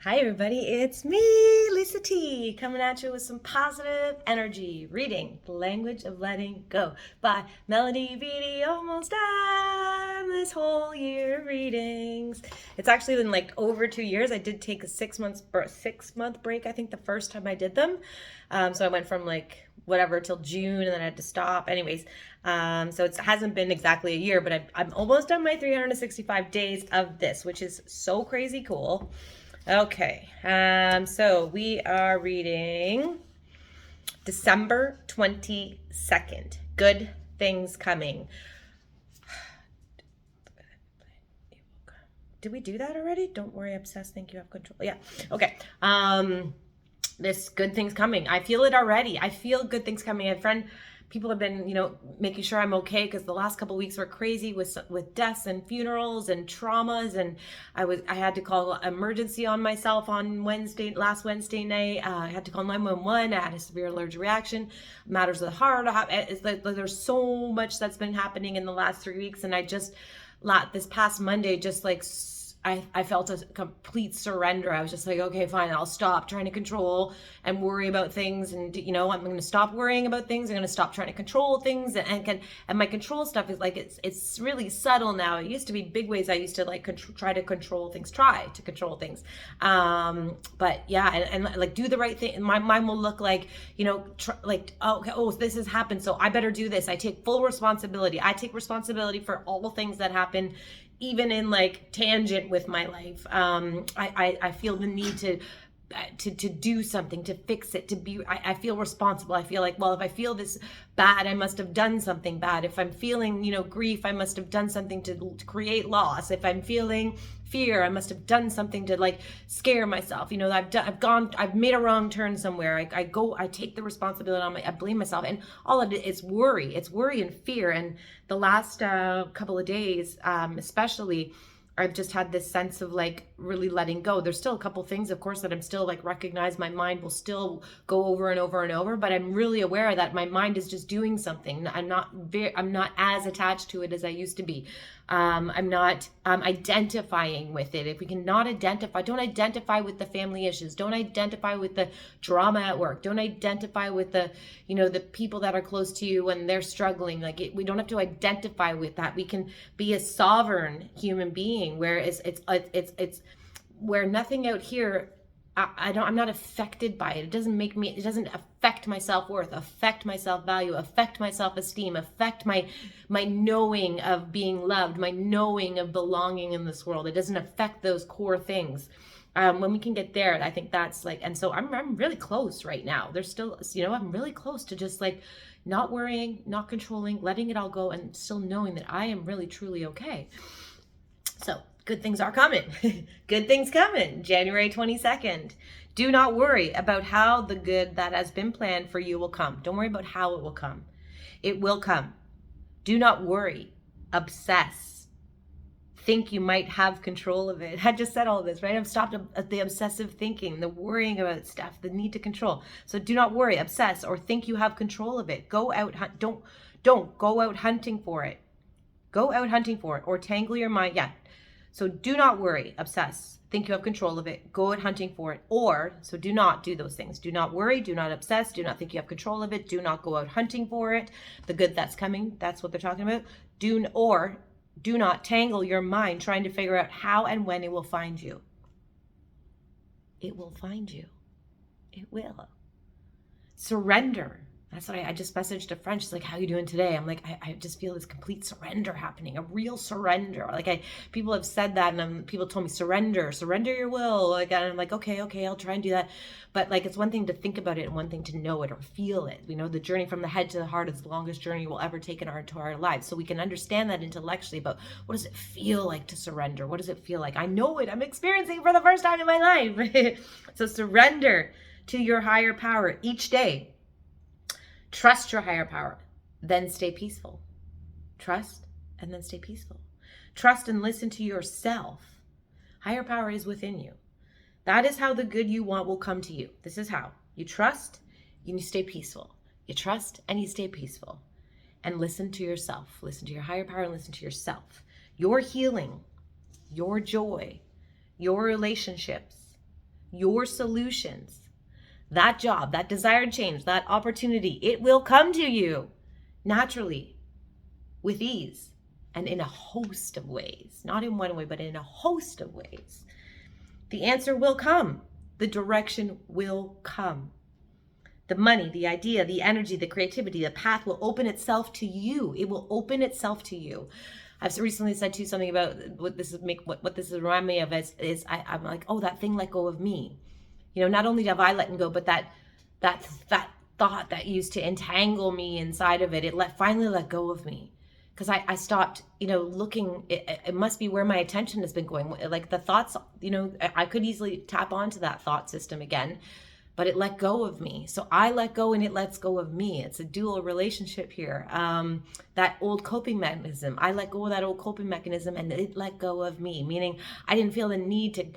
Hi everybody, it's me, LisaT, coming at you with some positive energy. Reading The Language of Letting Go by Melody Beattie. Almost done this whole year of readings. It's actually been like over 2 years. I did take a 6 month break, I think the first time I did them. So I went from like whatever till June and then I had to stop. Anyways, so it hasn't been exactly a year, but I'm almost done my 365 days of this, which is so crazy cool. Okay, so we are reading December 22nd. Good things coming. Did we do that already? Don't worry, obsess, think you have control. Yeah, okay. This good things coming. I feel it already. I feel good things coming. People have been, making sure I'm okay because the last couple of weeks were crazy with deaths and funerals and traumas, and I had to call emergency on myself on last Wednesday night. I had to call 911. I had a severe allergic reaction, matters of the heart. There's so much that's been happening in the last 3 weeks, and this past Monday, just like I felt a complete surrender. I was just like, okay, fine, I'll stop trying to control and worry about things. And, I'm going to stop worrying about things. I'm going to stop trying to control things. And my control stuff is like, it's really subtle now. It used to be big ways I used to like try to control things. But yeah, and like do the right thing. My mind will look like, this has happened, so I better do this. I take full responsibility. I take responsibility for all the things that happen, even in like tangent with my life. I feel the need to do something, to fix it, I feel responsible. I feel like, well, if I feel this bad, I must have done something bad. If I'm feeling, grief, I must have done something to create loss. If I'm feeling fear, I must have done something to like scare myself. I've made a wrong turn somewhere. I take the responsibility I blame myself, and all of it is worry. It's worry and fear. And the last couple of days, especially, I've just had this sense of like really letting go. There's still a couple things, of course, that I'm still like recognize my mind will still go over and over and over, but I'm really aware that my mind is just doing something. I'm not as attached to it as I used to be. I'm not identifying with it. If we cannot identify, don't identify with the family issues. Don't identify with the drama at work. Don't identify with the people that are close to you when they're struggling. We don't have to identify with that. We can be a sovereign human being where it's where nothing out here, I'm not affected by it. It doesn't affect my self-worth, affect my self-value, affect my self-esteem, affect my knowing of being loved, my knowing of belonging in this world. It doesn't affect those core things. When we can get there, I think that's like, and so I'm really close right now. There's still, I'm really close to just like not worrying, not controlling, letting it all go, and still knowing that I am really, truly okay. So good things are coming. Good things coming. January 22nd. Do not worry about how the good that has been planned for you will come. Don't worry about how it will come. It will come. Do not worry. Obsess. Think you might have control of it. I just said all this, right? I've stopped the obsessive thinking, the worrying about stuff, the need to control. So do not worry, obsess, or think you have control of it. Go out, don't go out hunting for it. Go out hunting for it, or tangle your mind. Yeah. So do not worry, obsess, think you have control of it, go out hunting for it, so do not do those things. Do not worry, do not obsess, do not think you have control of it, do not go out hunting for it. The good that's coming, that's what they're talking about. Do not tangle your mind trying to figure out how and when it will find you. It will find you. It will. Surrender. That's what I just messaged a friend. She's like, how are you doing today? I'm like, I just feel this complete surrender happening, a real surrender. People have said that, and people told me surrender your will. And I'm like, okay, I'll try and do that. But it's one thing to think about it and one thing to know it or feel it. The journey from the head to the heart is the longest journey we'll ever take in our lives. So we can understand that intellectually, but what does it feel like to surrender? What does it feel like? I know it. I'm experiencing it for the first time in my life. So surrender to your higher power each day. Trust your higher power, then stay peaceful. Trust and then stay peaceful. Trust and listen to yourself. Higher power is within you. That is how the good you want will come to you. This is how. You trust and you stay peaceful. You trust and you stay peaceful. And listen to yourself. Listen to your higher power and listen to yourself. Your healing, your joy, your relationships, your solutions, that job, that desired change, that opportunity, it will come to you naturally, with ease, and in a host of ways. Not in one way, but in a host of ways. The answer will come. The direction will come. The money, the idea, the energy, the creativity, the path will open itself to you. It will open itself to you. I've recently said to you something about what this is remind me of is I'm like, oh, that thing let go of me. You know, not only have I let go, but that thought that used to entangle me inside of it finally let go of me. Because I stopped, looking, it must be where my attention has been going. Like the thoughts, I could easily tap onto that thought system again, but it let go of me. So I let go and it lets go of me. It's a dual relationship here. That old coping mechanism, I let go of that old coping mechanism and it let go of me, meaning I didn't feel the need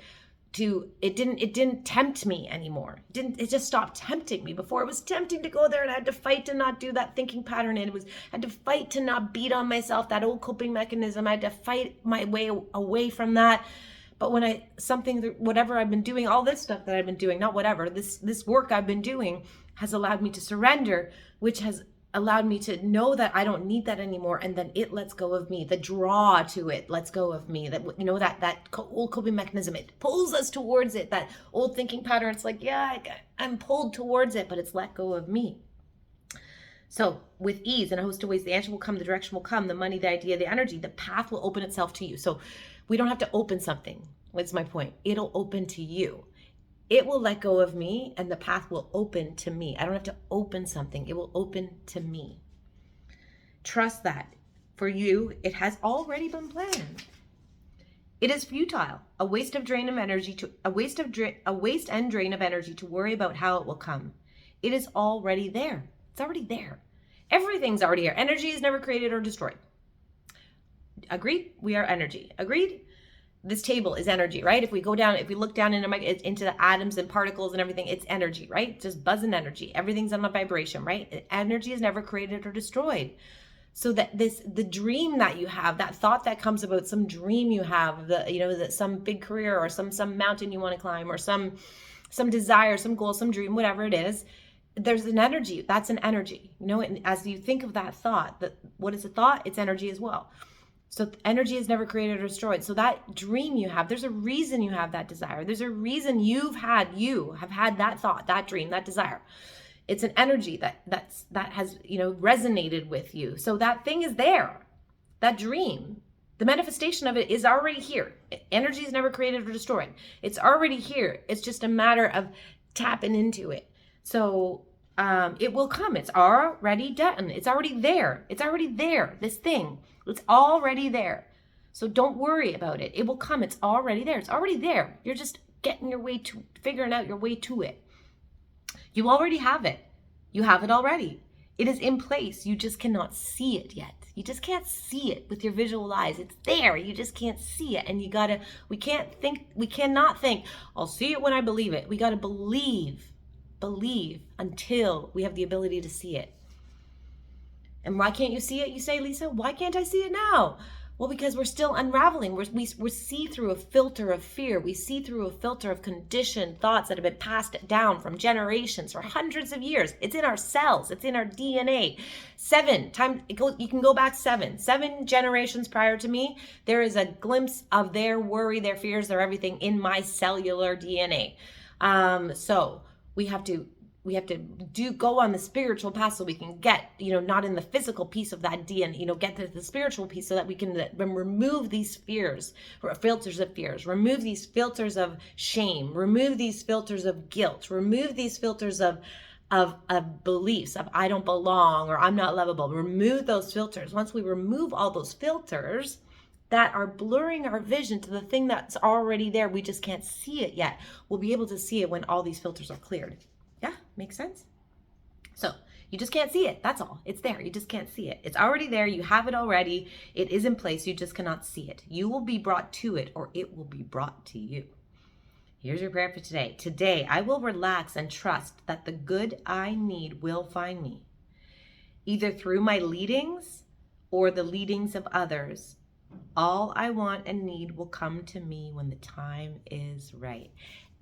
it didn't tempt me anymore. It just stopped tempting me. Before it was tempting to go there and I had to fight to not do that thinking pattern, and I had to fight to not beat on myself, that old coping mechanism. I had to fight my way away from that. But when whatever I've been doing, all this stuff that I've been doing, not whatever, this work I've been doing has allowed me to surrender, which has allowed me to know that I don't need that anymore, and then it lets go of me. The draw to it lets go of me. That that old coping mechanism, it pulls us towards it. That old thinking pattern, it's like, yeah, I'm pulled towards it, but it's let go of me. So with ease and a host of ways, the answer will come, the direction will come, the money, the idea, the energy, the path will open itself to you. So we don't have to open something. What's my point? It'll open to you. It will let go of me and the path will open to me. I don't have to open something. It will open to me. Trust that for you, it has already been planned. It is futile, a waste and drain of energy to worry about how it will come. It is already there. It's already there. Everything's already here. Energy is never created or destroyed. Agreed? We are energy. Agreed? This table is energy, right? If we look down into the atoms and particles and everything, it's energy, right? Just buzzing energy. Everything's on a vibration, right? Energy is never created or destroyed. So that the dream that you have, that thought that comes about some dream you have, that some big career or some mountain you want to climb, or some desire, some goal, some dream, whatever it is, there's an energy. That's an energy. And as you think of that thought, what is a thought? It's energy as well. So energy is never created or destroyed. So that dream you have, there's a reason you have that desire. There's a reason you have had that thought, that dream, that desire. It's an energy that has, resonated with you. So that thing is there. That dream, the manifestation of it is already here. Energy is never created or destroyed. It's already here. It's just a matter of tapping into it. So it will come. It's already done. It's already there. It's already there. This thing. It's already there. So don't worry about it. It will come. It's already there. It's already there. You're just figuring out your way to it. You already have it. You have it already. It is in place. You just cannot see it yet. You just can't see it with your visual eyes. It's there. You just can't see it. And we cannot think, I'll see it when I believe it. We got to believe until we have the ability to see it. And why can't you see it? You say, Lisa, why can't I see it now? Well, because we're still unraveling. We see through a filter of fear. We see through a filter of conditioned thoughts that have been passed down from generations for hundreds of years. It's in our cells. It's in our DNA. You can go back seven generations prior to me. There is a glimpse of their worry, their fears, their everything in my cellular DNA. So we have to go on the spiritual path so we can get, not in the physical piece of that DNA, get to the spiritual piece so that we can remove these filters of fears, remove these filters of shame, remove these filters of guilt, remove these filters of beliefs of I don't belong or I'm not lovable. Remove those filters. Once we remove all those filters that are blurring our vision to the thing that's already there, we just can't see it yet. We'll be able to see it when all these filters are cleared. Yeah, makes sense? So you just can't see it. That's all. It's there. You just can't see it. It's already there. You have it already. It is in place. You just cannot see it. You will be brought to it, or it will be brought to you. Here's your prayer for today. Today, I will relax and trust that the good I need will find me, either through my leadings or the leadings of others. All I want and need will come to me when the time is right.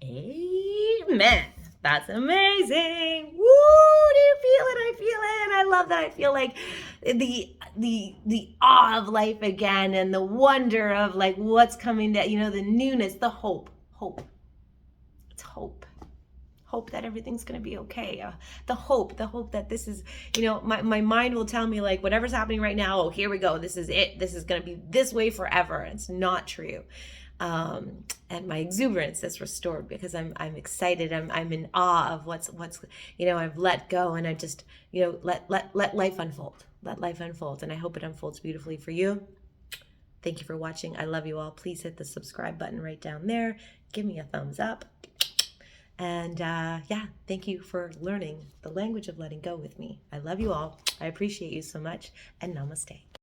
Amen. That's amazing. Woo! Do you feel it? I feel it. I love that. I feel like the awe of life again, and the wonder of like what's coming, that, you know, the newness, the hope. It's hope. Hope that everything's going to be okay. The hope that this is, you know, my mind will tell me like whatever's happening right now, oh, here we go. This is it. This is going to be this way forever. It's not true. And my exuberance is restored because I'm excited. I'm in awe of what's, you know, I've let go, and I just, you know, let life unfold. Let life unfold. And I hope it unfolds beautifully for you. Thank you for watching. I love you all. Please hit the subscribe button right down there. Give me a thumbs up. And yeah, thank you for learning the language of letting go with me. I love you all. I appreciate you so much. And namaste.